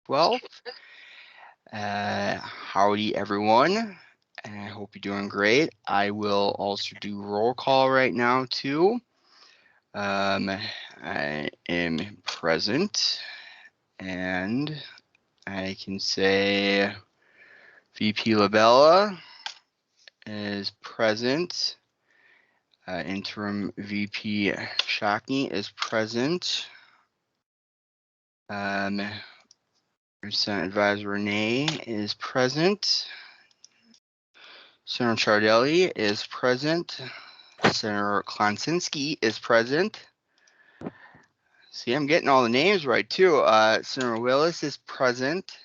12th. Howdy, everyone. And I hope you're doing great. I will also do roll call right now, too. I am present, and I can say VP Labella is present. Interim VP Shockney is present. Senate Advisor Renee is present. Senator Chardelli is present. Senator Klonsinski is present. See, I'm getting all the names right too. Senator Willis is present.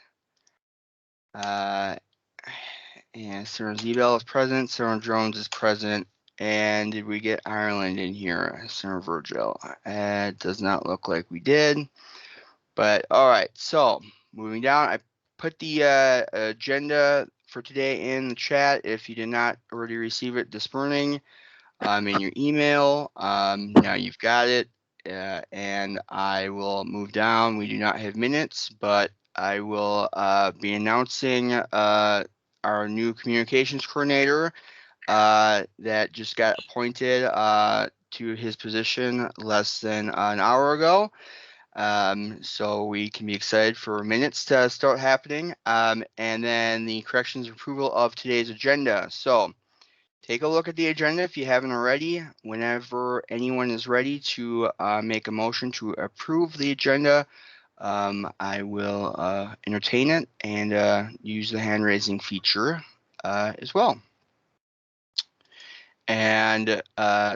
And Senator Zebel is present. Senator Jones is present. And did we get Ireland in here? Senator Virgil. It does not look like we did. But all right, so moving down, I put the agenda for today in the chat. If you did not already receive it this morning, in your email, now you've got it. And I will move down. We do not have minutes, but I will be announcing our new communications coordinator that just got appointed to his position less than an hour ago. So we can be excited for minutes to start happening. And then the corrections and approval of today's agenda. So take a look at the agenda if you haven't already. Whenever anyone is ready to make a motion to approve the agenda, I will entertain it and use the hand raising feature as well. And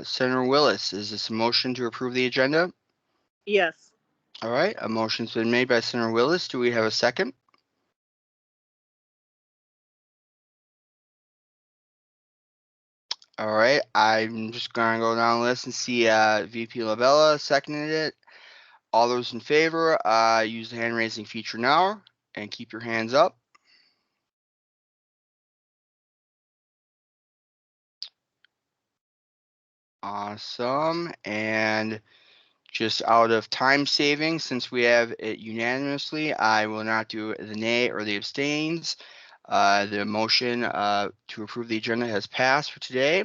Senator Willis, is this a motion to approve the agenda? Yes. All right, a motion's been made by Senator Willis. Do we have a second? All right, I'm just gonna go down the list and see VP Labella seconded it. All those in favor, use the hand raising feature now and keep your hands up. Awesome. And just out of time saving, since we have it unanimously, I will not do the nay or the abstains. The motion to approve the agenda has passed for today.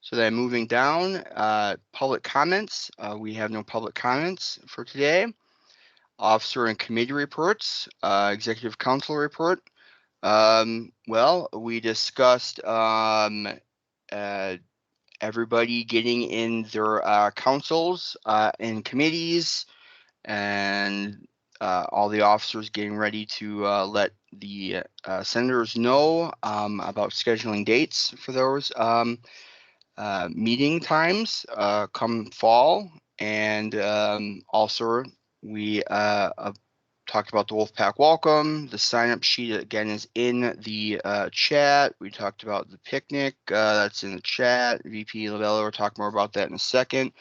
So then moving down, public comments. We have no public comments for today. Officer and committee reports, executive council report. Well, we discussed everybody getting in their councils and committees, and all the officers getting ready to let the senators know about scheduling dates for those meeting times come fall. And also we talked about the Wolfpack Welcome. The sign-up sheet again is in the chat. We talked about the picnic. That's in the chat. VP Labella will talk more about that in a second.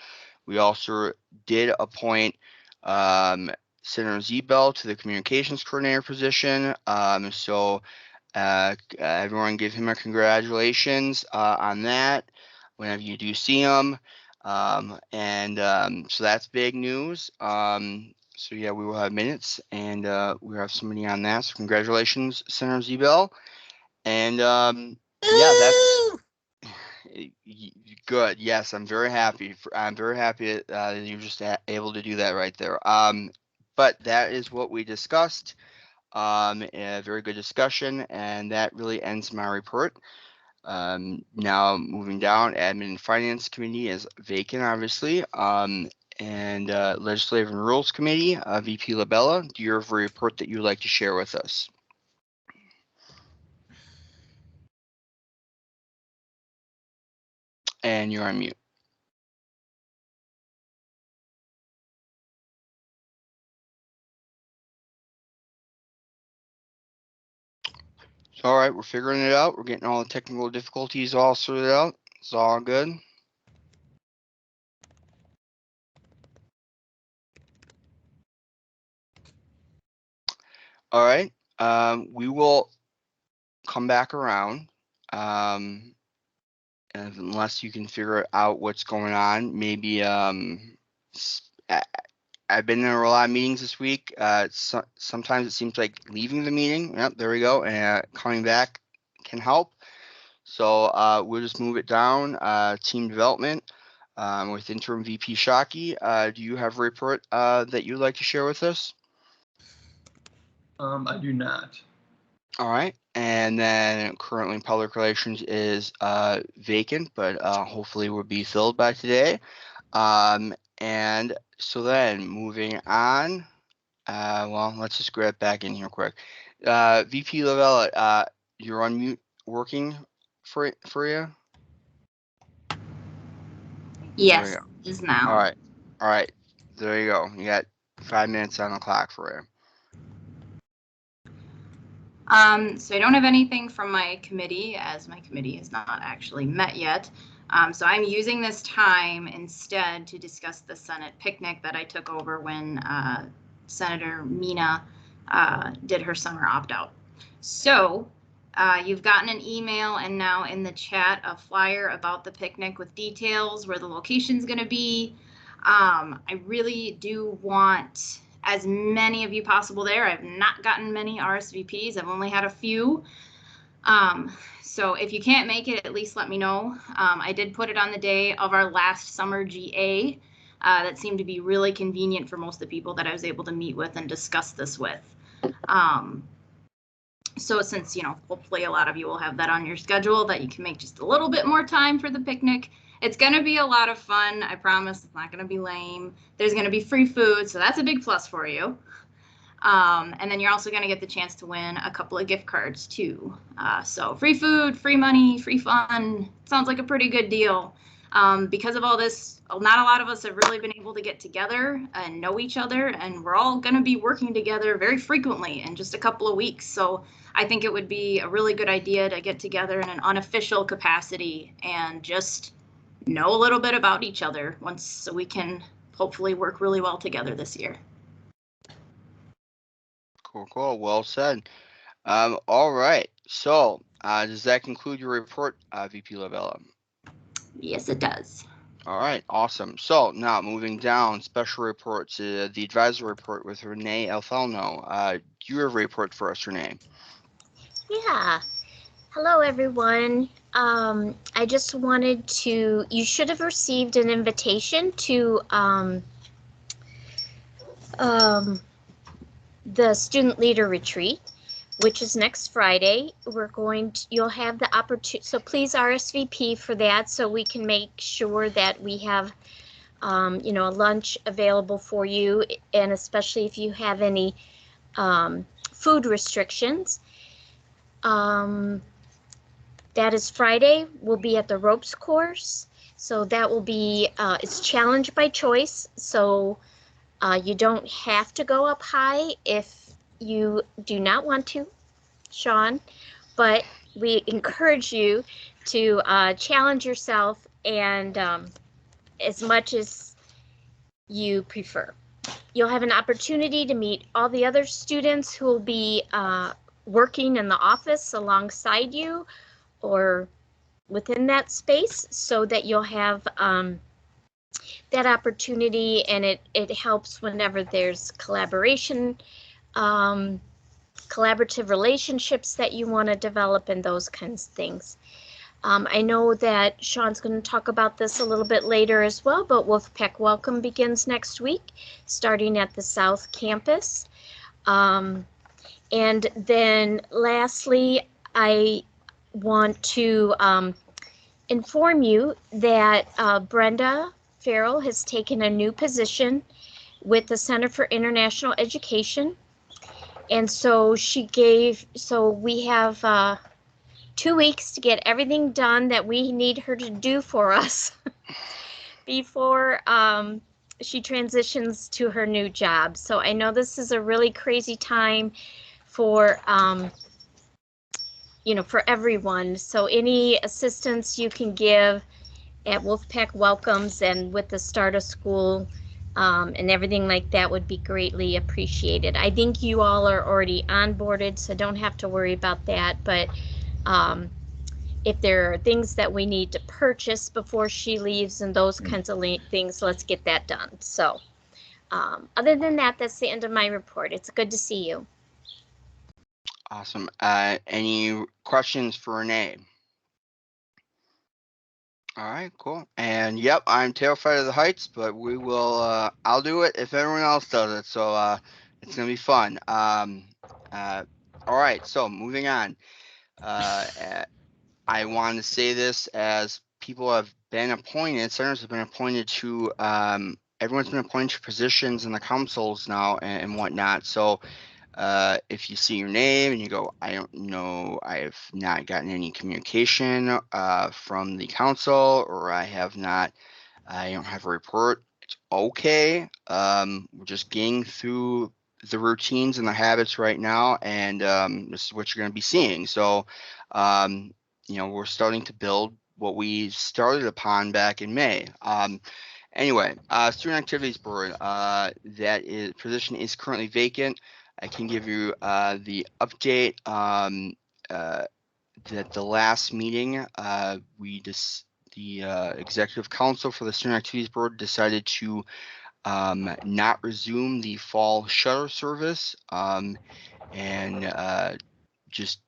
We also did appoint Senator Zebel to the communications coordinator position. So everyone give him a congratulations on that whenever you do see him. So that's big news. So yeah, we will have minutes, and we have somebody on that. So congratulations, Senator Zebel. And yeah, that's good. Yes, I'm very happy. I'm very happy that you're just able to do that right there. But that is what we discussed. A very good discussion, and that really ends my report. Now moving down, Admin and Finance Committee is vacant, obviously. And Legislative and Rules Committee, VP Labella, do you have a report that you'd like to share with us? And you're on mute. All right, we're figuring it out. We're getting all the technical difficulties all sorted out. It's all good. All right, we will come back around. Unless you can figure out what's going on, maybe I've been in a lot of meetings this week. Sometimes it seems like leaving the meeting. Yep, there we go. And coming back can help. So we'll just move it down. Team development with interim VP Shockey. Do you have a report that you'd like to share with us? I do not. All right. And then currently public relations is vacant, but hopefully will be filled by today. And so then moving on, well, let's just grab back in here quick. VP Lavella, you're on mute working for you? Yes, is now. All right. There you go. You got 5 minutes on the clock for you. So I don't have anything from my committee, as my committee has not actually met yet. So I'm using this time instead to discuss the Senate picnic that I took over when Senator Mina did her summer opt-out. So you've gotten an email and now in the chat a flyer about the picnic with details where the location's going to be. I really do want as many of you possible there. I've not gotten many RSVPs. I've only had a few. So if you can't make it, at least let me know. I did put it on the day of our last summer GA. That seemed to be really convenient for most of the people that I was able to meet with and discuss this with. So since, hopefully a lot of you will have that on your schedule, that you can make just a little bit more time for the picnic. It's going to be a lot of fun. I promise it's not going to be lame. There's going to be free food, so that's a big plus for you. And then you're also going to get the chance to win a couple of gift cards too. So free food, free money, free fun. Sounds like a pretty good deal. Because of all this, not a lot of us have really been able to get together and know each other, and we're all going to be working together very frequently in just a couple of weeks. So I think it would be a really good idea to get together in an unofficial capacity and just know a little bit about each other so we can hopefully work really well together this year. Cool. Well said. All right. So does that conclude your report, VP Lavella? Yes, it does. All right. Awesome. So now moving down, special report to the advisory report with Renee Alfano. Do you have a report for us, Renee? Yeah. Hello, everyone. I just wanted to, you should have received an invitation to the Student Leader Retreat, which is next Friday. You'll have the opportunity, so please RSVP for that so we can make sure that we have, a lunch available for you, and especially if you have any food restrictions. That is Friday. We'll be at the ropes course. So that will be, it's challenge by choice. So you don't have to go up high if you do not want to, Sean, but we encourage you to challenge yourself and as much as you prefer. You'll have an opportunity to meet all the other students who will be working in the office alongside you or within that space, so that you'll have that opportunity, and it helps whenever there's collaboration, collaborative relationships that you want to develop and those kinds of things. I know that Sean's going to talk about this a little bit later as well, but Wolfpack Welcome begins next week, starting at the South Campus. And then lastly, I want to inform you that Brenda Farrell has taken a new position with the Center for International Education. And so we have 2 weeks to get everything done that we need her to do for us before she transitions to her new job. So I know this is a really crazy time for for everyone. So any assistance you can give at Wolfpack Welcomes and with the start of school and everything like that would be greatly appreciated. I think you all are already onboarded, so don't have to worry about that. But if there are things that we need to purchase before she leaves and those kinds of things, let's get that done. So Other than that, that's the end of my report. It's good to see you. Awesome. Any questions for Renee? All right, cool. And yep, I'm terrified of the heights, but we will, I'll do it if everyone else does it. So it's gonna be fun. All right, so moving on. I want to say this as people have been appointed, senators have been appointed to, everyone's been appointed to positions in the councils now and whatnot. So if you see your name and you go, I don't know, I've not gotten any communication from the council, or I don't have a report, it's okay. We're just getting through the routines and the habits right now, and this is what you're going to be seeing. So, we're starting to build what we started upon back in May. Anyway, Student Activities Board, position is currently vacant. I can give you the update that the last meeting, the Executive Council for the Student Activities Board decided to not resume the fall shuttle service, and just,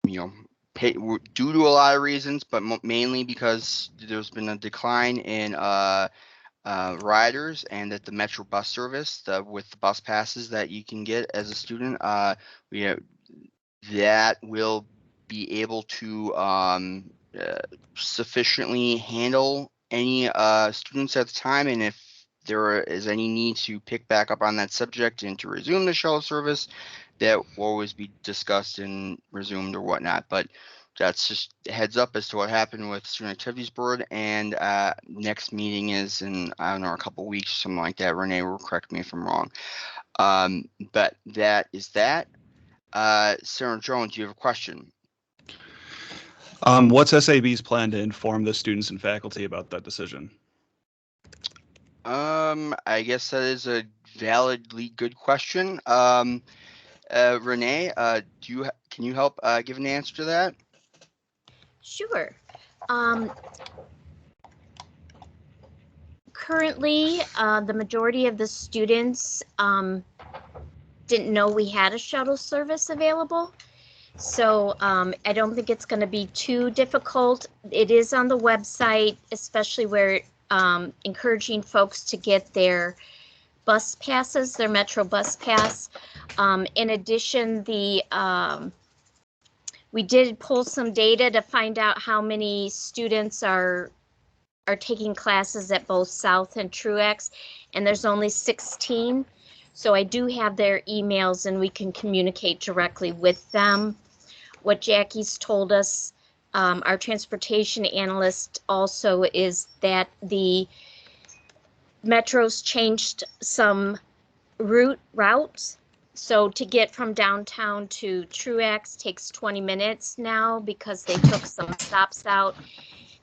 due to a lot of reasons, but mainly because there's been a decline in riders, and that the Metro bus service, with the bus passes that you can get as a student, that will be able to sufficiently handle any students at the time. And if there is any need to pick back up on that subject and to resume the shuttle service, that will always be discussed and resumed or whatnot. But that's just a heads up as to what happened with Student Activities Board. And next meeting is in, I don't know, a couple weeks, something like that. Renee will correct me if I'm wrong. But that is that. Sarah Jones, do you have a question? What's SAB's plan to inform the students and faculty about that decision? I guess that is a validly good question. Renee, can you help give an answer to that? Sure. Currently, the majority of the students didn't know we had a shuttle service available. So I don't think it's going to be too difficult. It is on the website, especially where encouraging folks to get their bus passes, their Metro bus pass. In addition, we did pull some data to find out how many students are taking classes at both South and Truax, and there's only 16. So I do have their emails and we can communicate directly with them. What Jackie's told us, our transportation analyst also, is that the Metro's changed some routes. So to get from downtown to Truax takes 20 minutes now because they took some stops out.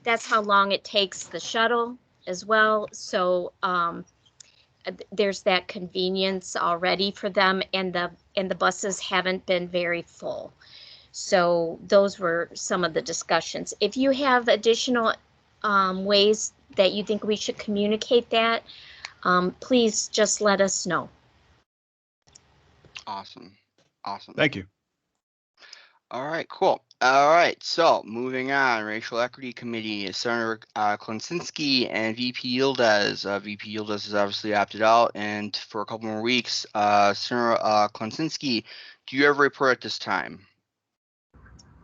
That's how long it takes the shuttle as well. So there's that convenience already for them, and the buses haven't been very full. So those were some of the discussions. If you have additional ways that you think we should communicate that, please just let us know. Awesome. Thank you. All right, cool. All right, so moving on, Racial Equity Committee, Senator Klasinski and VP Yildiz. VP Yildiz has obviously opted out, and for a couple more weeks, Senator Klasinski, do you have a report at this time?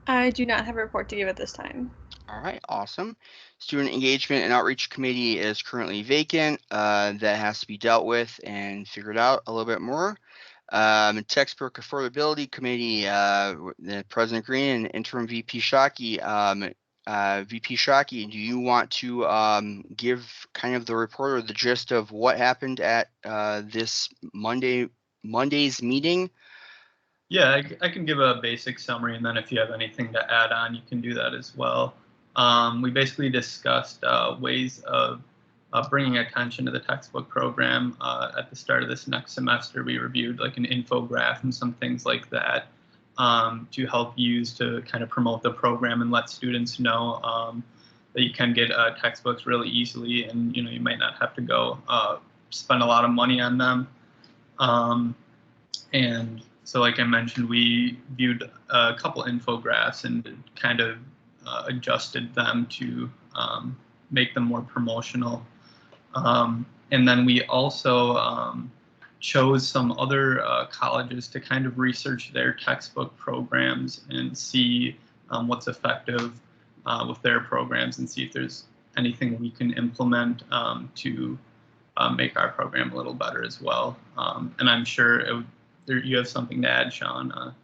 I do not have a report to give at this time. All right, awesome. Student Engagement and Outreach Committee is currently vacant. That has to be dealt with and figured out a little bit more. Textbook Affordability Committee, President Green and Interim VP Shockey. VP Shockey, do you want to give kind of the report or the gist of what happened at this Monday's meeting? Yeah, I can give a basic summary, and then if you have anything to add on, you can do that as well. We basically discussed ways of bringing attention to the textbook program. At the start of this next semester, we reviewed like an infographic and some things like that to help use to kind of promote the program and let students know that you can get textbooks really easily, and you might not have to go spend a lot of money on them. And so, like I mentioned, we viewed a couple infographics and kind of adjusted them to make them more promotional. And then we also chose some other colleges to kind of research their textbook programs and see what's effective with their programs, and see if there's anything we can implement to make our program a little better as well. And I'm sure you have something to add, Sean,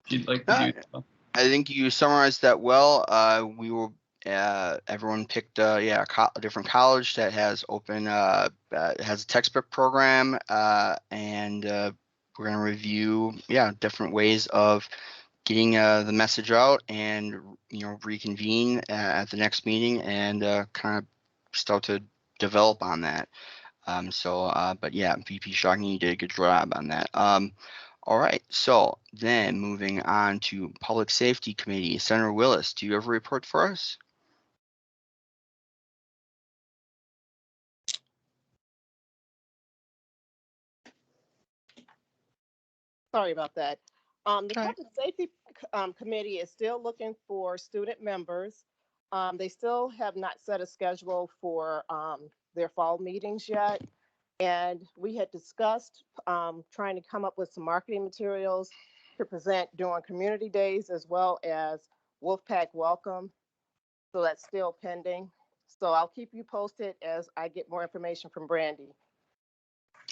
if you'd like to do so. I think you summarized that well. We were everyone picked a different college that has open has a textbook program, and we're going to review different ways of getting the message out, and reconvene at the next meeting and kind of start to develop on that. But yeah, VP Shockney, you did a good job on that. All right, so then moving on to Public Safety Committee, Senator Willis, do you have a report for us? Sorry about that. The Okay. Public Safety Committee is still looking for student members. They still have not set a schedule for their fall meetings yet. And we had discussed trying to come up with some marketing materials to present during community days, as well as Wolfpack Welcome. So that's still pending. So I'll keep you posted as I get more information from Brandy.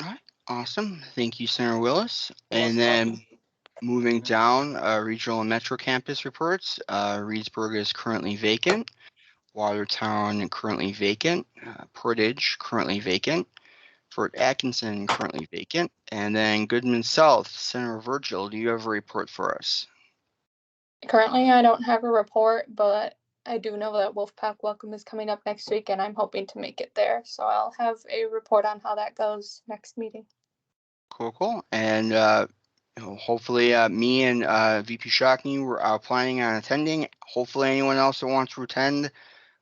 All right, awesome. Thank you, Senator Willis. And Most then welcome. moving down, regional and metro campus reports. Reedsburg is currently vacant. Watertown currently vacant. Portage currently vacant. Fort Atkinson currently vacant. And then Goodman South, Senator Virgil, do you have a report for us? Currently, I don't have a report, but I do know that Wolfpack Welcome is coming up next week, and I'm hoping to make it there. So I'll have a report on how that goes next meeting. Cool. And hopefully me and VP Shockney were planning on attending. Hopefully anyone else that wants to attend,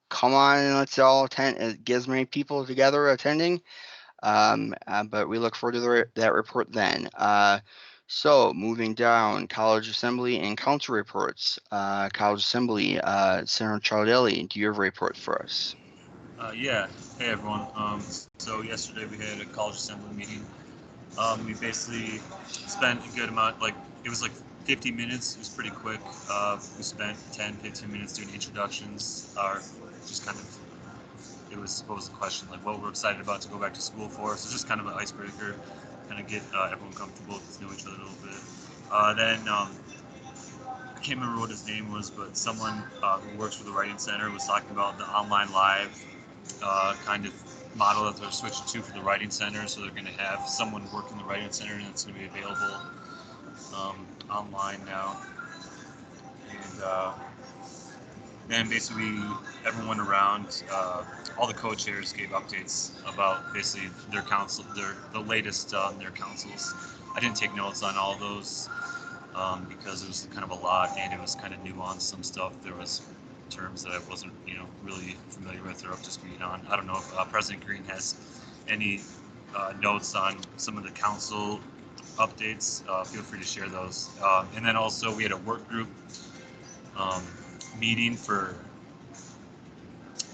come on and let's all attend. It gives many people together attending. But we look forward to that report then. So moving down, College Assembly and Council reports. College Assembly, Senator Ciardelli, do you have a report for us? Yeah. Hey everyone. So yesterday we had a College Assembly meeting. We basically spent a good amount, like it was like 50 minutes. It was pretty quick. We spent 10-15 minutes doing introductions, or just kind of, it was, what was the question, like what we're excited about to go back to school for. So just kind of an icebreaker, kind of get everyone comfortable, get to know each other a little bit. Then I can't remember what his name was, but someone who works for the Writing Center was talking about the online live kind of model that they're switching to for the Writing Center. So they're going to have someone work in the Writing Center, and it's going to be available online now. And then basically everyone around, all the co-chairs gave updates about basically their council, the latest on their councils. I didn't take notes on all those because it was kind of a lot, and it was kind of nuanced. Some stuff, there was terms that I wasn't, really familiar with or up to speed on. I don't know if President Green has any notes on some of the council updates. Feel free to share those. And then also we had a work group meeting for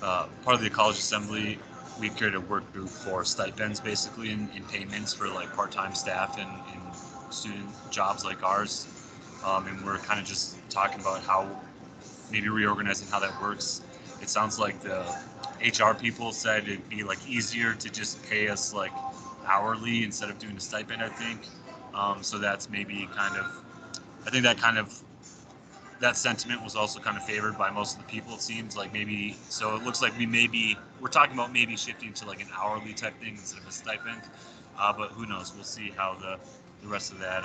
part of the College Assembly. We created a work group for stipends, basically, in payments for like part-time staff and student jobs like ours. And we're kind of just talking about how maybe reorganizing how that works. It sounds like the HR people said it'd be like easier to just pay us like hourly instead of doing a stipend, I think. So that's maybe kind of, I think that sentiment was also kind of favored by most of the people, it seems like. Maybe, so it looks like we're talking about maybe shifting to like an hourly type thing instead of a stipend, but who knows, we'll see how the rest of that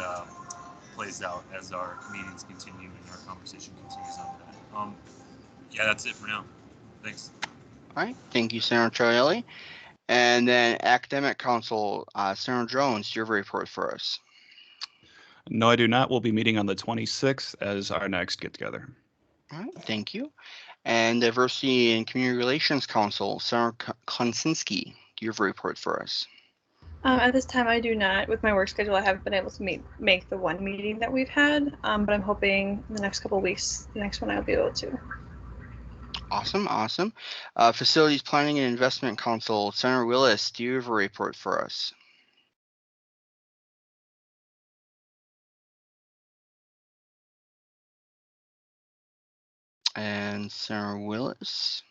plays out as our meetings continue and our conversation continues on that. Yeah, that's it for now. Thanks. All right, thank you, Senator Ciardelli. And then Academic Council, Senator Jones, do you have a report for us? No, I do not. We'll be meeting on the 26th as our next get-together. All right, thank you. And Diversity and Community Relations Council, Senator Klonczynski, do you have a report for us? At this time, I do not. With my work schedule, I haven't been able to make the one meeting that we've had, but I'm hoping in the next couple of weeks, the next one I'll be able to. Awesome, awesome. Facilities Planning and Investment Council, Senator Willis, do you have a report for us? And Senator Willis.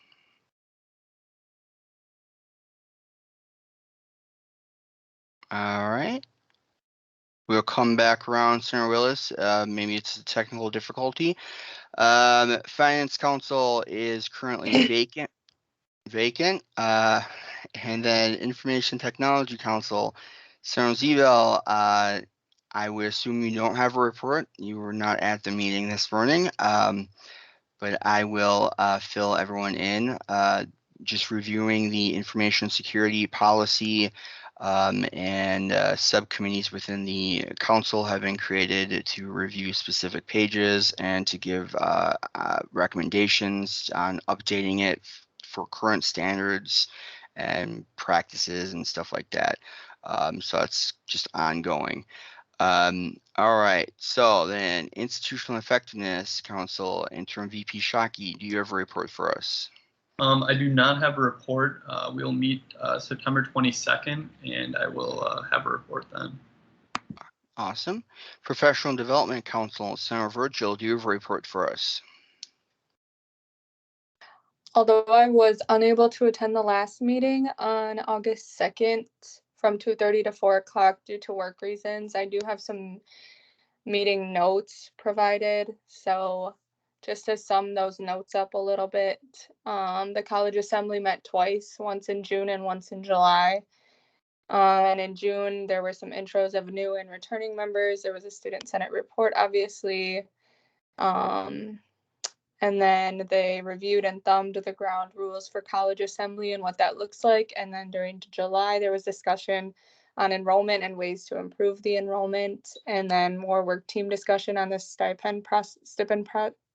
All right. We'll come back around, Senator Willis. Maybe it's a technical difficulty. Finance Council is currently vacant. And then Information Technology Council, Senator Zebel, I would assume you don't have a report. You were not at the meeting this morning. But I will fill everyone in. Just reviewing the information security policy and subcommittees within the council have been created to review specific pages and to give recommendations on updating it for current standards and practices and stuff like that. So that's just ongoing. All right, so then Institutional Effectiveness Council, Interim VP Shockey, do you have a report for us? I do not have a report. We'll meet September 22nd, and I will have a report then. Awesome. Professional Development Council, Senator Virgil, do you have a report for us? Although I was unable to attend the last meeting on August 2nd from 2:30 to 4 o'clock due to work reasons, I do have some meeting notes provided. So just to sum those notes up a little bit, the College Assembly met twice, once in June and once in July. And in June, there were some intros of new and returning members. There was a Student Senate report, obviously. And then they reviewed and thumbed the ground rules for College Assembly and what that looks like. And then during July, there was discussion on enrollment and ways to improve the enrollment. And then more work team discussion on the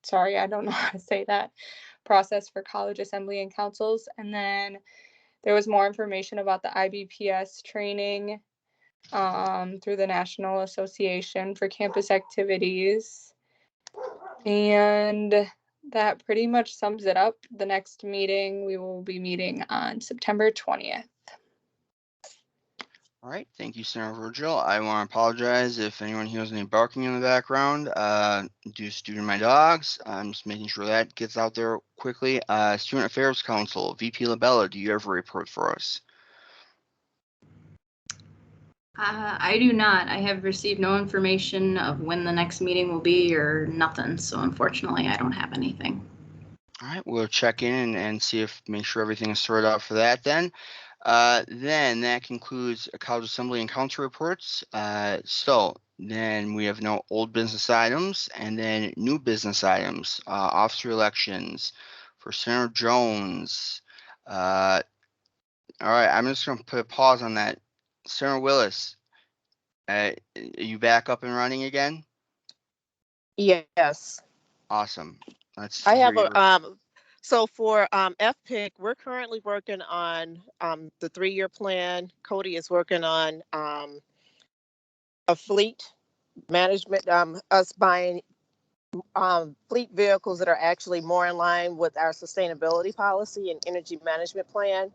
sorry, I don't know how to say that, process for College Assembly and councils. And then there was more information about the IBPS training through the National Association for Campus Activities. And that pretty much sums it up. The next meeting, we will be meeting on September 20th. All right, thank you, Senator Virgil. I want to apologize if anyone hears any barking in the background due to my dogs. I'm just making sure that gets out there quickly. Student Affairs Council, VP Labella, do you have a report for us? I do not. I have received no information of when the next meeting will be or nothing. So unfortunately, I don't have anything. All right, we'll check in and see if make sure everything is sorted out for that then. Then that concludes College Assembly and Council reports. So then we have no old business items and then new business items, officer elections for Senator Jones. All right, I'm just going to put a pause on that. Senator Willis, are you back up and running again? Yes. Awesome. I have a, so for FPIC, we're currently working on the 3-year plan. Cody is working on a fleet management, us buying fleet vehicles that are actually more in line with our sustainability policy and energy management plan.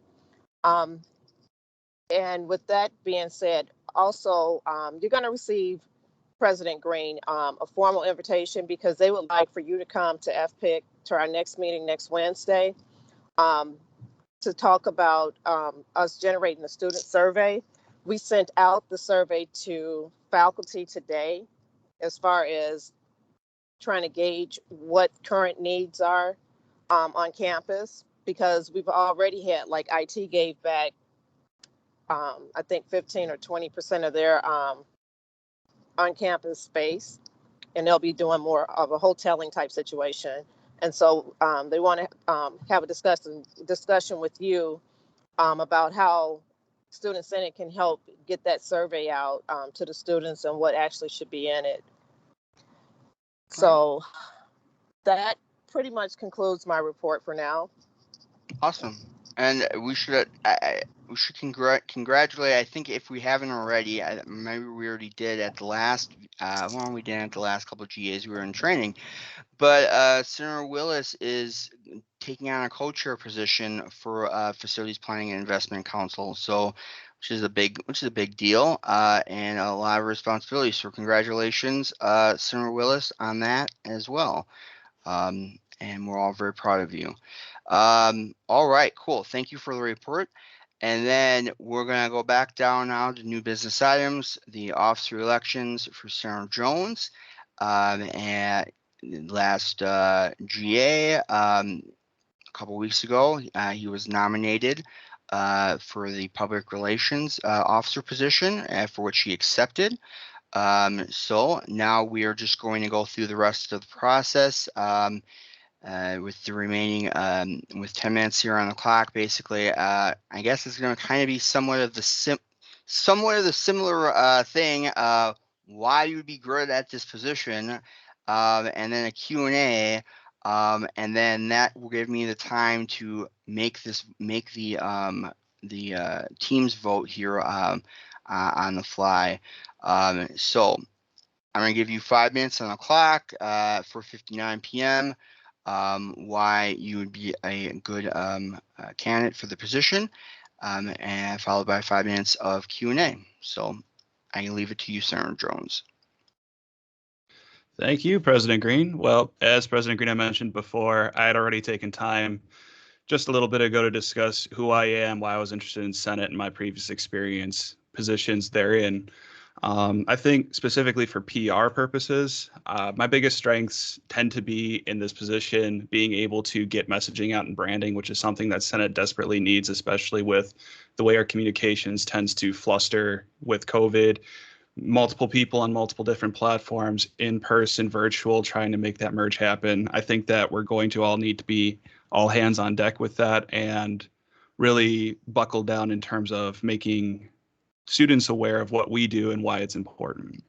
And with that being said, also, you're going to receive President Green a formal invitation because they would like for you to come to FPIC to our next meeting next Wednesday to talk about us generating a student survey. We sent out the survey to faculty today as far as trying to gauge what current needs are on campus, because we've already had, like, IT gave back I think 15 or 20% of their on-campus space, and they'll be doing more of a hoteling type situation. And so they want to have a discussion with you about how Student Senate can help get that survey out to the students and what actually should be in it. So that pretty much concludes my report for now. Awesome. And we should, we should congratulate. I think if we haven't already, maybe we already did at the last. Well, we didn't at the last couple of GAs. We were in training, but Senator Willis is taking on a co-chair position for Facilities Planning and Investment Council. So, which is a big deal, and a lot of responsibility. So, congratulations, Senator Willis, on that as well. And we're all very proud of you. All right, cool. Thank you for the report. And then we're going to go back down now to new business items, the officer elections for Senator Jones. And last GA, a couple weeks ago, he was nominated for the public relations officer position, for which he accepted. So now we are just going to go through the rest of the process. With the remaining, with 10 minutes here on the clock, basically, I guess it's going to kind of be somewhat of the similar thing. Why you would be good at this position, and then a Q&A, and then that will give me the time to make the team's vote here on the fly. So I'm going to give you 5 minutes on the clock for 59 p.m. Why you would be a good candidate for the position, and followed by 5 minutes of Q&A. So I can leave it to you, Senator Jones. Thank you, President Green. Well, as President Green had mentioned before, I had already taken time just a little bit ago to discuss who I am, why I was interested in Senate, and my previous experience positions therein. I think specifically for PR purposes, my biggest strengths tend to be in this position, being able to get messaging out and branding, which is something that Senate desperately needs, especially with the way our communications tends to fluster with COVID, multiple people on multiple different platforms, in person, virtual, trying to make that merge happen. I think that we're going to all need to be all hands on deck with that and really buckle down in terms of making students aware of what we do and why it's important.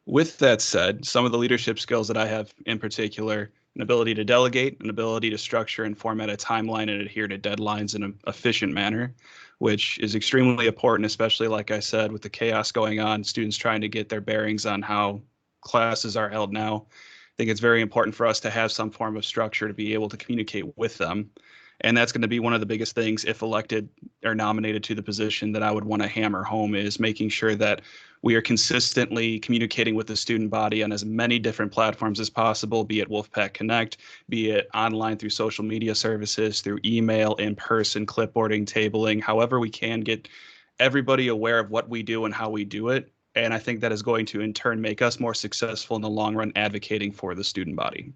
With that said, some of the leadership skills that I have in particular, an ability to delegate, an ability to structure and format a timeline and adhere to deadlines in an efficient manner, which is extremely important, especially like I said, with the chaos going on, students trying to get their bearings on how classes are held now. I think it's very important for us to have some form of structure to be able to communicate with them. And that's going to be one of the biggest things, if elected or nominated to the position, that I would want to hammer home, is making sure that we are consistently communicating with the student body on as many different platforms as possible, be it Wolfpack Connect, be it online through social media services, through email, in person, clipboarding, tabling, however we can get everybody aware of what we do and how we do it. And I think that is going to in turn make us more successful in the long run advocating for the student body.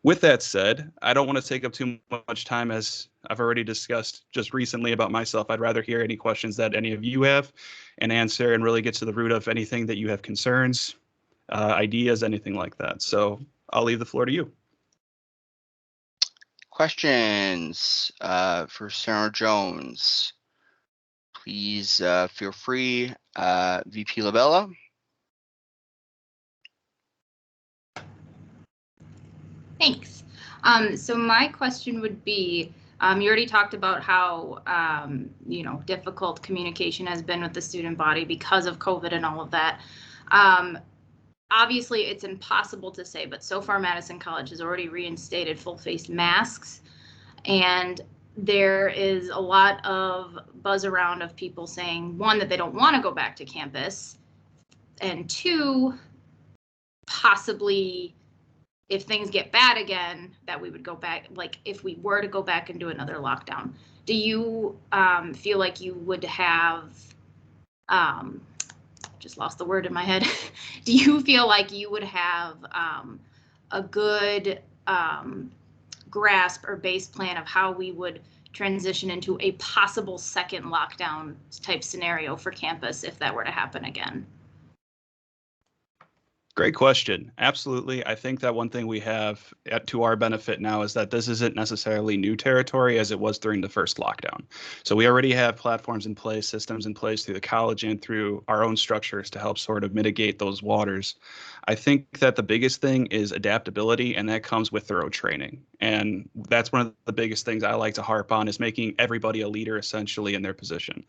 With that said, I don't want to take up too much time, as I've already discussed just recently about myself. I'd rather hear any questions that any of you have and answer and really get to the root of anything that you have concerns, ideas, anything like that. So I'll leave the floor to you. Questions for Senator Jones? Please feel free. VP Labella. Thanks. So my question would be, you already talked about how, difficult communication has been with the student body because of COVID and all of that. Obviously, it's impossible to say, but so far Madison College has already reinstated full-face masks, and there is a lot of buzz around of people saying, one, that they don't want to go back to campus, and two, possibly if things get bad again, that we would go back, like if we were to go back and do another lockdown. Do you feel like you would have, just lost the word in my head. Do you feel like you would have a good grasp or base plan of how we would transition into a possible second lockdown type scenario for campus if that were to happen again? Great question. Absolutely. I think that one thing we have to our benefit now is that this isn't necessarily new territory as it was during the first lockdown. So we already have platforms in place, systems in place through the college and through our own structures to help sort of mitigate those waters. I think that the biggest thing is adaptability, and that comes with thorough training. And that's one of the biggest things I like to harp on, is making everybody a leader essentially in their position.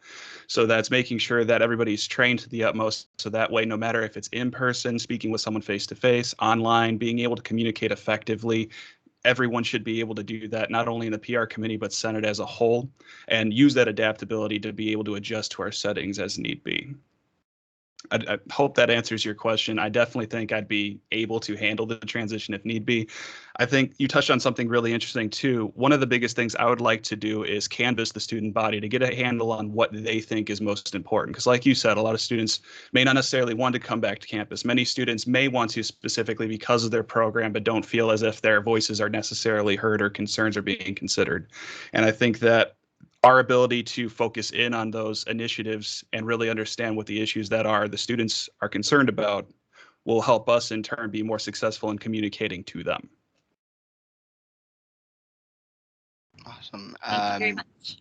So that's making sure that everybody's trained to the utmost. So that way, no matter if it's in person, speaking with someone face to face, online, being able to communicate effectively, everyone should be able to do that, not only in the PR committee, but Senate as a whole, and use that adaptability to be able to adjust to our settings as need be. I hope that answers your question. I definitely think I'd be able to handle the transition if need be. I think you touched on something really interesting too. One of the biggest things I would like to do is canvass the student body to get a handle on what they think is most important. Because like you said, a lot of students may not necessarily want to come back to campus. Many students may want to specifically because of their program, but don't feel as if their voices are necessarily heard or concerns are being considered. And I think that our ability to focus in on those initiatives and really understand what the issues that the students are concerned about will help us in turn be more successful in communicating to them. Awesome. Thank you very much.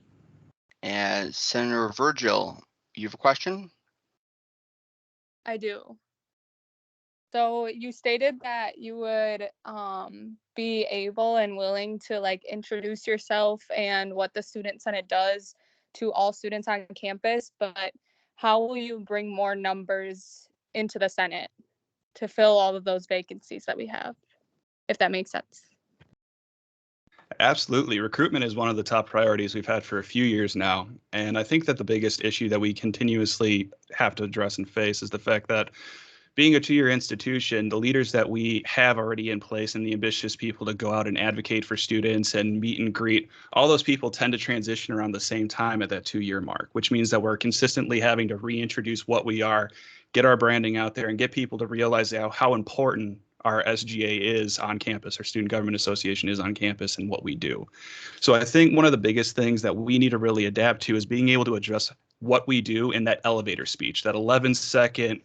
And Senator Virgil, you have a question? I do. So you stated that you would be able and willing to like introduce yourself and what the Student Senate does to all students on campus, but how will you bring more numbers into the Senate to fill all of those vacancies that we have, if that makes sense? Absolutely. Recruitment is one of the top priorities we've had for a few years now. And I think that the biggest issue that we continuously have to address and face is the fact that being a two-year institution, the leaders that we have already in place and the ambitious people to go out and advocate for students and meet and greet, all those people tend to transition around the same time at that 2-year mark, which means that we're consistently having to reintroduce what we are, get our branding out there, and get people to realize how important our SGA is on campus, our Student Government Association is on campus, and what we do. So I think one of the biggest things that we need to really adapt to is being able to address what we do in that elevator speech, that 11-second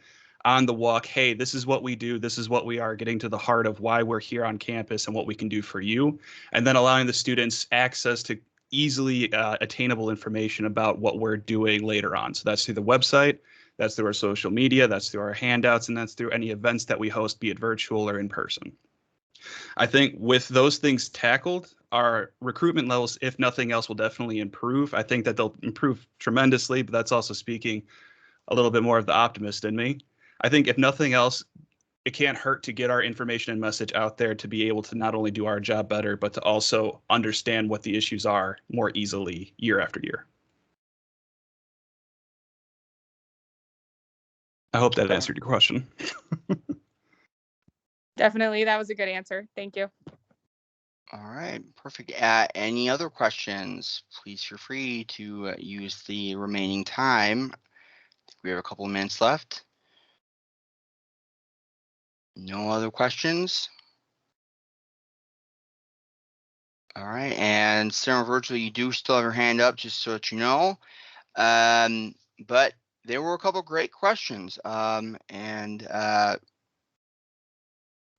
on the walk, hey, this is what we do, this is what we are, getting to the heart of why we're here on campus and what we can do for you, and then allowing the students access to easily attainable information about what we're doing later on. So that's through the website, that's through our social media, that's through our handouts, and that's through any events that we host, be it virtual or in person. I think with those things tackled, our recruitment levels, if nothing else, will definitely improve. I think that they'll improve tremendously, but that's also speaking a little bit more of the optimist in me. I think if nothing else, it can't hurt to get our information and message out there to be able to not only do our job better, but to also understand what the issues are more easily year after year. I hope that answered your question. Definitely, that was a good answer. Thank you. All right, perfect. Any other questions? Please feel free to use the remaining time. We have a couple of minutes left. No other questions? All right, and Senator Virgil, you do still have your hand up, just so that you know. But there were a couple of great questions. Oh,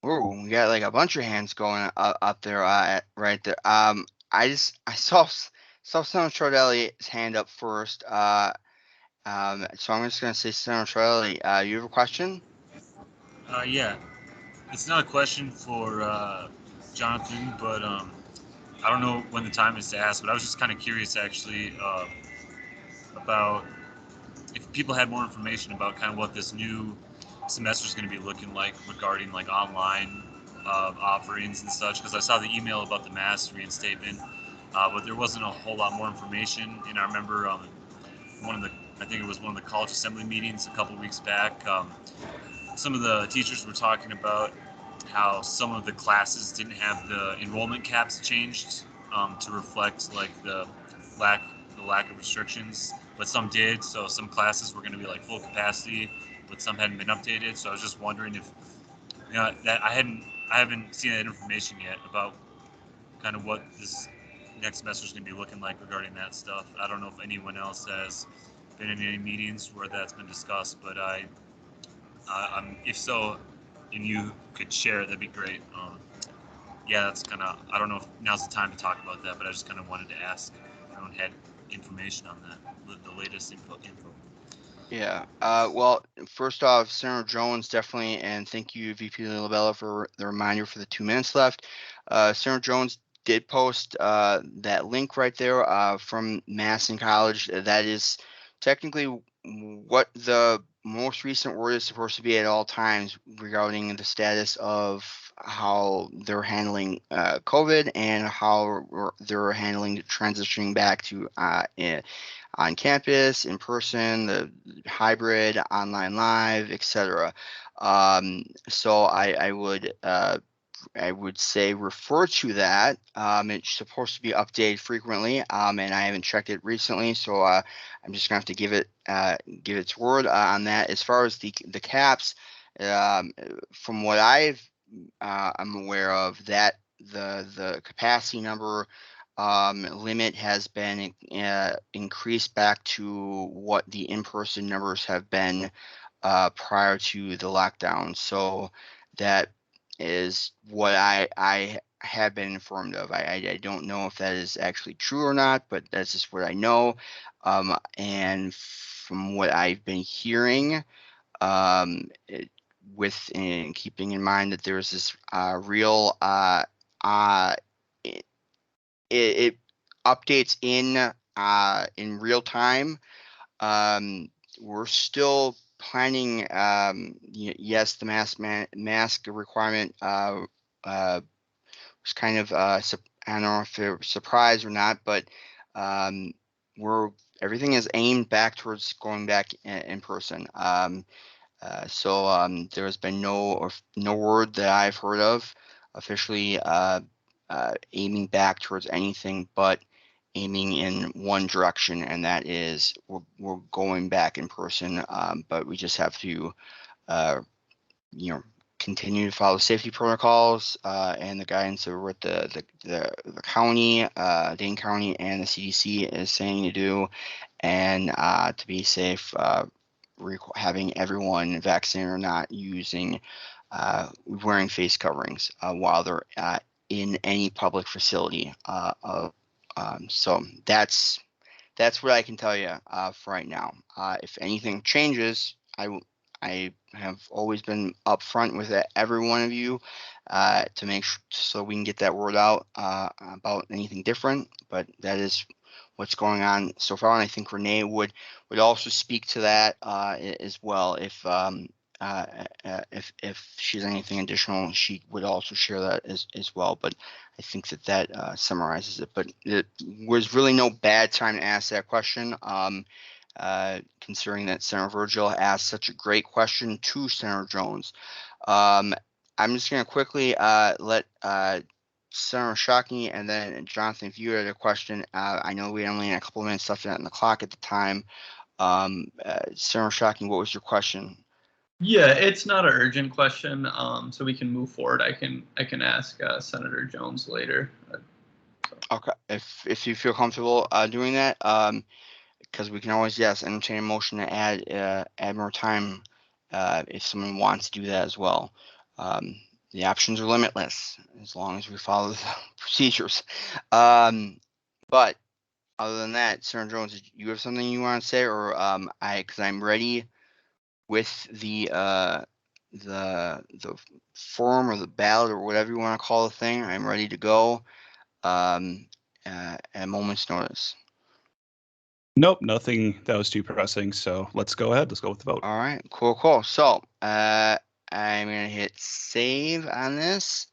we got like a bunch of hands going up there, right there. I saw Senator Chardelli's hand up first. So I'm just gonna say, Senator Chardelli, you have a question? Yeah, it's not a question for Jonathan, but I don't know when the time is to ask, but I was just kind of curious actually about if people had more information about kind of what this new semester is going to be looking like regarding like online offerings and such, because I saw the email about the mass reinstatement, but there wasn't a whole lot more information. And I remember I think it was one of the college assembly meetings a couple of weeks back, some of the teachers were talking about how some of the classes didn't have the enrollment caps changed to reflect like the lack of restrictions, but some did. So some classes were going to be like full capacity, but some hadn't been updated. So I was just wondering if that I haven't seen that information yet about kind of what this next semester is going to be looking like regarding that stuff. I don't know if anyone else has been in any meetings where that's been discussed, but if so, and you could share it, that'd be great. Yeah, that's kind of, I don't know if now's the time to talk about that, but I just kind of wanted to ask if anyone had information on that, the latest info. Yeah. Well, first off, Senator Jones, definitely, and thank you, VP Labella, for the reminder for the 2 minutes left. Senator Jones did post that link right there from Masson College. That is technically what the most recent word is supposed to be at all times regarding the status of how they're handling COVID and how they're handling transitioning back to on campus, in person, the hybrid, online live, etc. So I would say refer to that. It's supposed to be updated frequently, and I haven't checked it recently, so I'm just gonna have to give it its word on that. As far as the caps, from what I'm aware of, that the capacity number limit has been increased back to what the in-person numbers have been prior to the lockdown. So that is what I have been informed of. I don't know if that is actually true or not, but that's just what I know. And from what I've been hearing, in keeping in mind that there's this real it updates in real time. We're still planning. Yes, the mask requirement was kind of I don't know if they're surprised or not, but everything is aimed back towards going back in person. So there has been no word that I've heard of officially aiming back towards anything but aiming in one direction, and that is we're going back in person. But we just have to, continue to follow safety protocols and the guidance of what the county, Dane County, and the CDC is saying to do, and to be safe. Having everyone vaccinated or not wearing face coverings while they're in any public facility. So that's what I can tell you for right now. If anything changes, I have always been upfront with every one of you to make sure so we can get that word out about anything different. But that is what's going on so far, and I think Renee would also speak to that as well. If she's anything additional, she would also share that as well. But I think that summarizes it. But it was really no bad time to ask that question, considering that Senator Virgil asked such a great question to Senator Jones. I'm just going to quickly let Senator Shockey and then Jonathan, if you had a question. I know we only had a couple of minutes left on the clock at the time. Senator Shockey, what was your question? Yeah, it's not an urgent question, so we can move forward. I can ask Senator Jones later. Okay, if you feel comfortable doing that, because we can always entertain a motion to add more time if someone wants to do that as well. The options are limitless as long as we follow the procedures. But other than that, Senator Jones, you have something you want to say, or because I'm ready with the form or the ballot or whatever you want to call the thing. I'm ready to go at a moment's notice. Nope, nothing that was too pressing. So let's go ahead. Let's go with the vote. All right, cool. So I'm gonna hit save on this,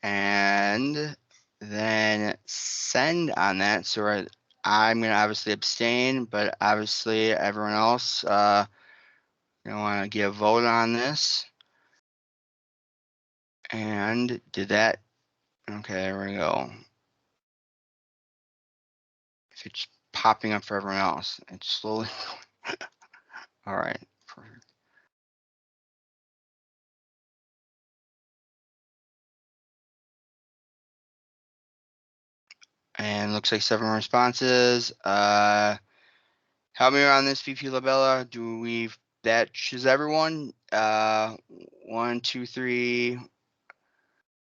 and then send on that. So I'm gonna obviously abstain, but obviously everyone else, want to get a vote on this. And did that? Okay, there we go. If it's popping up for everyone else, it's slowly. All right. Perfect. And looks like 7 responses. Help me around this, VP Labella. That is everyone? 1, 2, 3,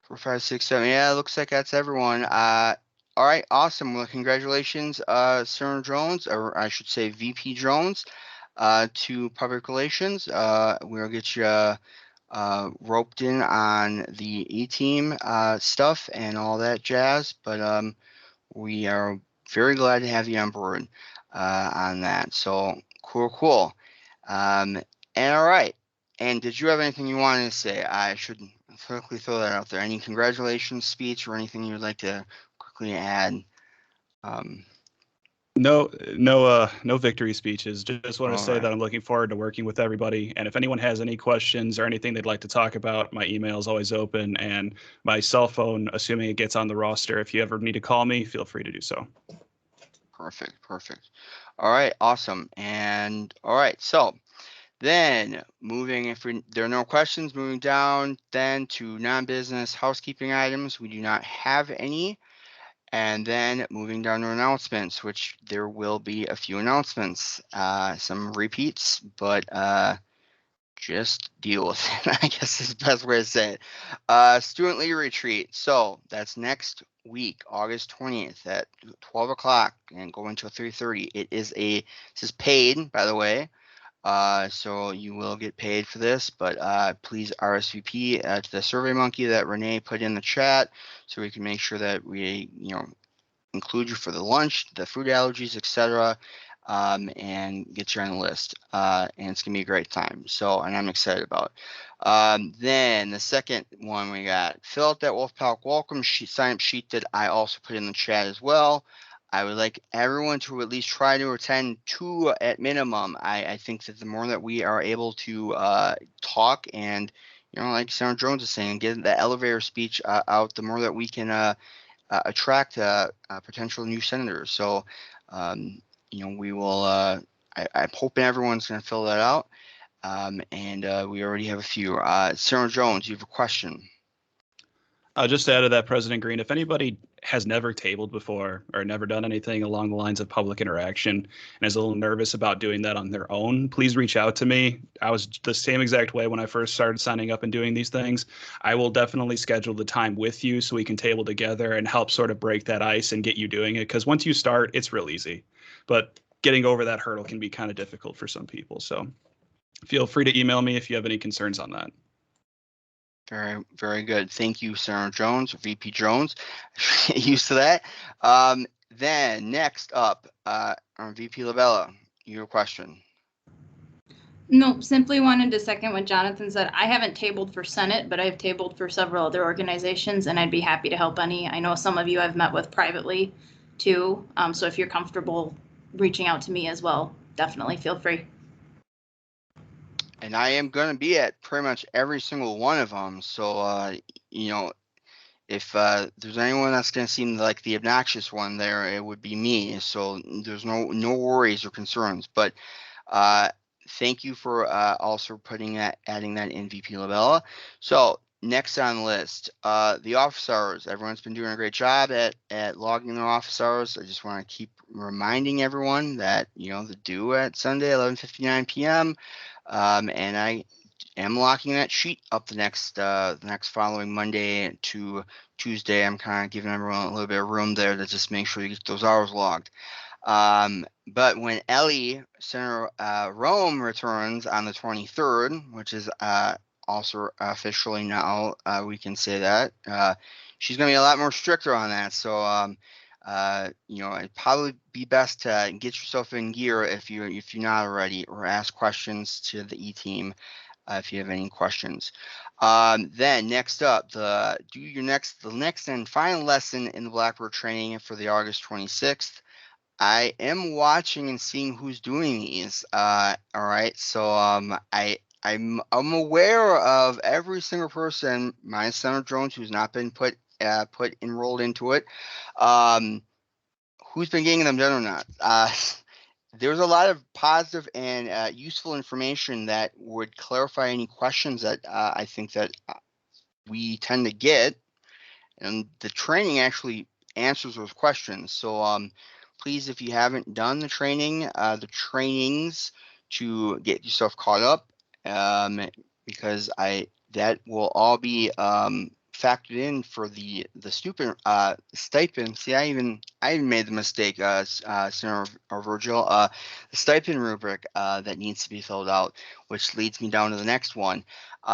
4, 5, 6, 7. Yeah, it looks like that's everyone. All right, awesome. Well, congratulations, Senator Jones, or I should say VP Jones, to Public Relations. We'll get you roped in on the E-team stuff and all that jazz, but we are very glad to have you on board on that. So cool. And all right. And did you have anything you wanted to say? I should quickly throw that out there. Any congratulations speech or anything you would like to quickly add? No victory speeches. Just want to All say right. that I'm looking forward to working with everybody. And if anyone has any questions or anything they'd like to talk about, my email is always open, and my cell phone, assuming it gets on the roster, if you ever need to call me, feel free to do so. Perfect. All right, awesome. And all right, so then moving, there are no questions, moving down then to non-business housekeeping items. We do not have any. And then moving down to announcements, which there will be a few announcements, some repeats, but just deal with it, I guess is the best way to say it. Student Leader Retreat. So that's next week, August 20th at 12 o'clock and going till 3:30. This is paid, by the way. So you will get paid for this, but please RSVP to the Survey Monkey that Renee put in the chat so we can make sure that we, include you for the lunch, the food allergies, etc., and get you on the list. And it's gonna be a great time. So, and I'm excited about it. Then the second one we got, fill out that Wolfpack welcome sheet, sign up sheet that I also put in the chat as well. I would like everyone to at least try to attend 2 at minimum. I think that the more that we are able to talk and, like Senator Jones is saying, get the elevator speech out, the more that we can attract potential new senators. So, we will. I'm hoping everyone's going to fill that out. And we already have a few. Senator Jones, you have a question. Just to add to that, President Green, if anybody has never tabled before or never done anything along the lines of public interaction and is a little nervous about doing that on their own, please reach out to me. I was the same exact way when I first started signing up and doing these things. I will definitely schedule the time with you so we can table together and help sort of break that ice and get you doing it. Because once you start, it's real easy. But getting over that hurdle can be kind of difficult for some people. So feel free to email me if you have any concerns on that. Very, very good. Thank you, Senator Jones, VP Jones. Get used to that. Then next up, VP Labella, your question. No, simply wanted to second what Jonathan said. I haven't tabled for Senate, but I've tabled for several other organizations, and I'd be happy to help any. I know some of you I've met with privately too. So if you're comfortable reaching out to me as well, definitely feel free. And I am going to be at pretty much every single one of them. So, if there's anyone that's going to seem like the obnoxious one there, it would be me. So there's no worries or concerns. But thank you for also adding that in, VP Labella. So next on the list, the office hours. Everyone's been doing a great job at logging their office hours. I just want to keep reminding everyone that, the due at Sunday, 11:59 p.m. And I am locking that sheet up the next following Monday to Tuesday. I'm kind of giving everyone a little bit of room there to just make sure you get those hours logged. But when Senator Rome returns on the 23rd, which is also officially now, we can say that she's going to be a lot more stricter on that. So, it'd probably be best to get yourself in gear if you're not already, or ask questions to the E-team if you have any questions. Then next up, the next and final lesson in the Blackboard training for the August 26th. I am watching and seeing who's doing these. All right, so I'm aware of every single person, minus Senator Jones, who's not been enrolled into it. Who's been getting them done or not? There's a lot of positive and useful information that would clarify any questions that I think that we tend to get, and the training actually answers those questions. So please, if you haven't done the trainings to get yourself caught up, because that will all be factored in for the stupid stipend. See, I even made the mistake, Senator Virgil. The stipend rubric that needs to be filled out, which leads me down to the next one.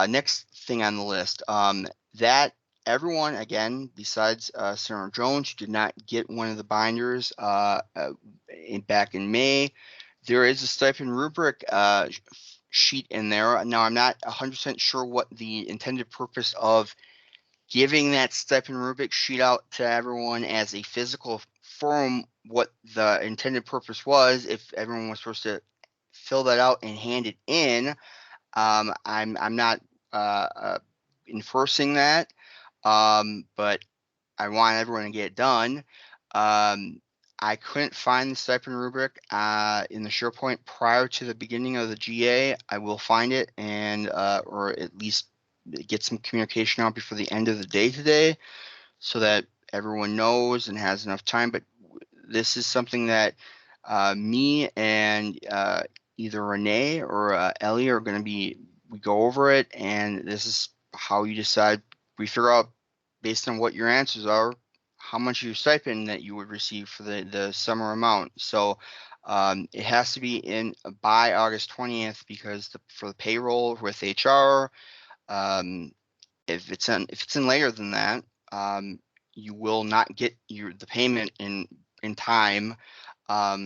Next thing on the list, that everyone, again, besides Senator Jones, who did not get one of the binders back in May, there is a stipend rubric sheet in there. Now, I'm not 100% sure what the intended purpose of giving that stipend rubric sheet out to everyone as a physical form, what the intended purpose was, if everyone was supposed to fill that out and hand it in. I'm not enforcing that, but I want everyone to get it done. I couldn't find the stipend rubric in the SharePoint prior to the beginning of the GA. I will find it and or at least get some communication out before the end of the day today, so that everyone knows and has enough time. But this is something that me and either Renee or Ellie are going to we go over it, and this is how you decide. We figure out based on what your answers are, how much your stipend that you would receive for the summer amount. So it has to be in by August 20th, because for the payroll with HR, if it's in later than that, you will not get the payment in time.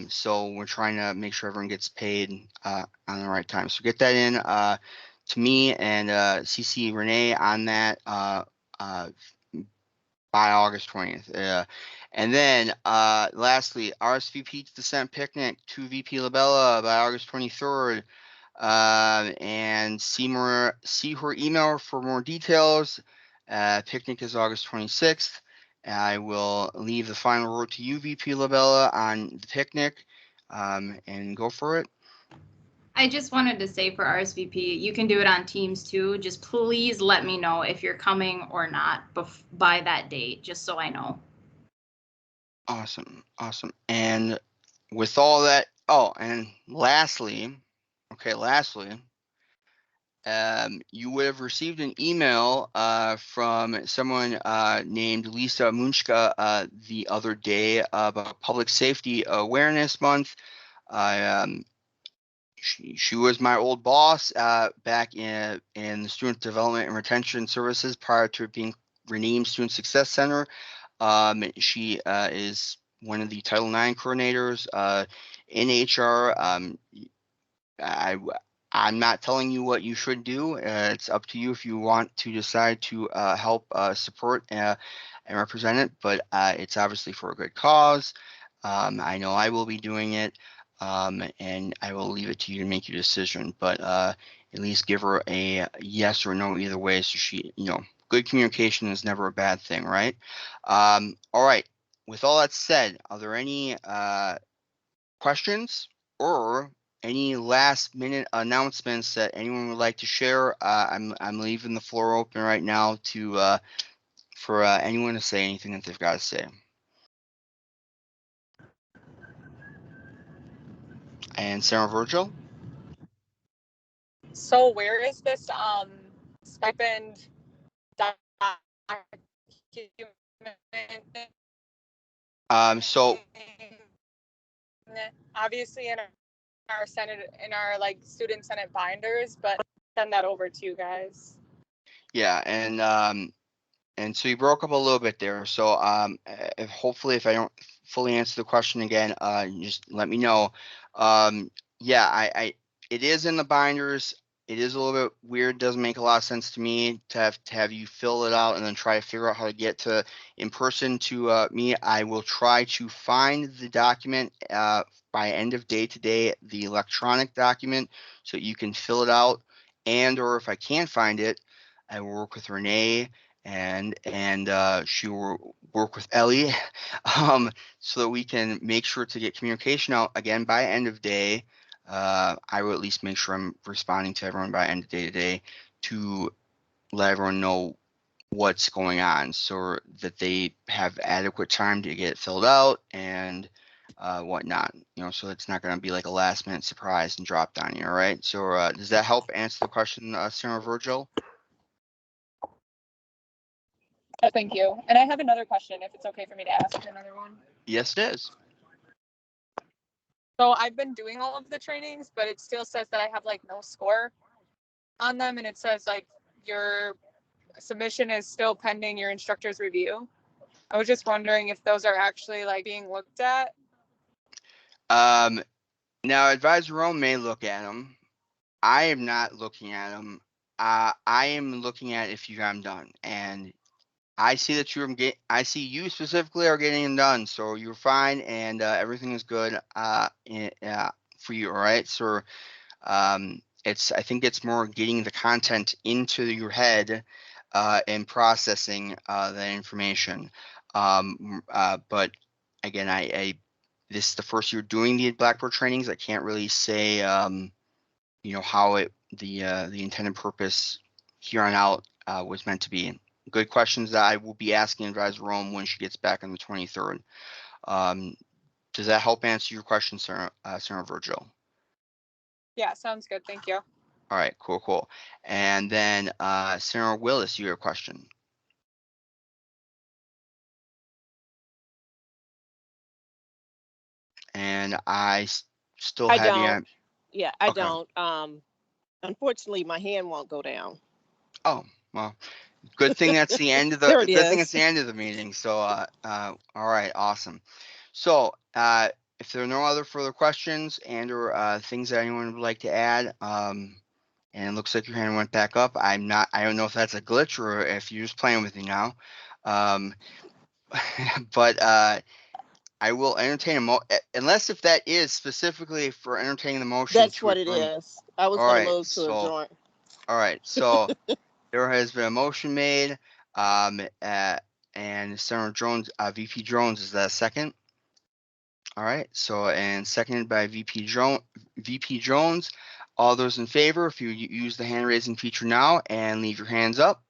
So we're trying to make sure everyone gets paid on the right time. So get that in to me and CC Renee on that by August 20th. And then lastly, RSVP to the Senate picnic to VP Labella by August 23rd. And see her email for more details. Picnic is August 26th. I will leave the final word to you, VP Labella, on the picnic, and go for it. I just wanted to say for RSVP, you can do it on Teams too. Just please let me know if you're coming or not by that date, just so I know. Awesome. And with all that, oh, and lastly, you would have received an email from someone named Lisa Munchka the other day about Public Safety Awareness Month. She was my old boss back in the Student Development and Retention Services prior to it being renamed Student Success Center. She is one of the Title IX coordinators in HR. I'm not telling you what you should do. It's up to you if you want to decide to help support and represent it, but it's obviously for a good cause. I know I will be doing it, and I will leave it to you to make your decision, but at least give her a yes or no either way, so she, good communication is never a bad thing, right? All right. With all that said, are there any questions or any last minute announcements that anyone would like to share? I'm leaving the floor open right now to for anyone to say anything that they've got to say. And Sarah Virgil? So where is this stipend So obviously in our Senate, in our student Senate binders, but send that over to you guys. Yeah, and so you broke up a little bit there. So hopefully if I don't fully answer the question again, just let me know. Yeah, it is in the binders. It is a little bit weird. Doesn't make a lot of sense to me to have you fill it out and then try to figure out how to get to in person to me. I will try to find the document by end of day today, the electronic document, so you can fill it out. And or if I can't find it, I will work with Renee and she will work with Ellie so that we can make sure to get communication out again by end of day. I will at least make sure I'm responding to everyone by end of day today to let everyone know what's going on so that they have adequate time to get it filled out and whatnot, so it's not going to be like a last minute surprise and dropped on you. All right. So does that help answer the question, Sarah Virgil? Oh, thank you. And I have another question, if it's okay for me to ask another one. Yes, it is. So I've been doing all of the trainings, but it still says that I have like no score on them, and it says like your submission is still pending your instructor's review. I was just wondering if those are actually like being looked at. Now Advisor Rome may look at them. I am not looking at them. I am looking at if you got them done, and I see that I see you specifically are getting them done, so you're fine, and everything is good. For you, all right. So, I think it's more getting the content into your head, and processing that information. But again, this is the first year doing the Blackboard trainings. I can't really say, how the intended purpose here on out was meant to be. Good questions that I will be asking Advisor Rome when she gets back on the 23rd. Does that help answer your question, Sarah Virgil? Yeah, sounds good. Thank you. All right, cool. And then Sarah Willis, you have a question. And I still I have you don't. on. Yeah, I Okay. don't. Unfortunately, my hand won't go down. Oh, well, good thing that's the end of the There it good thing is. it's the end of the meeting. So all right, awesome. So if there are no other further questions and or things that anyone would like to add, and it looks like your hand went back up. I don't know if that's a glitch or if you're just playing with me now. But I will entertain unless if that is specifically for entertaining the motion That's to what it adjourn. is. I was All going to right, move to so adjourn. all right, so there has been a motion made, and Senator Jones, VP Jones, is that a second? All right, so and seconded by VP Jones. All those in favor, if you use the hand raising feature now and leave your hands up.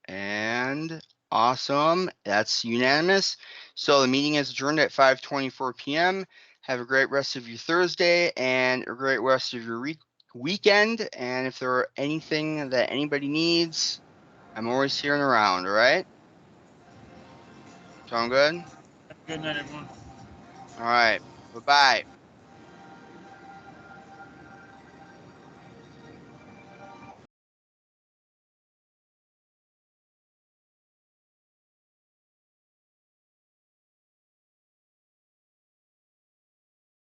And awesome, that's unanimous. So the meeting is adjourned at 5:24 p.m. Have a great rest of your Thursday and a great rest of your weekend. And if there are anything that anybody needs, I'm always here and around. All right. Sound good? Good night, everyone. All right. Bye-bye.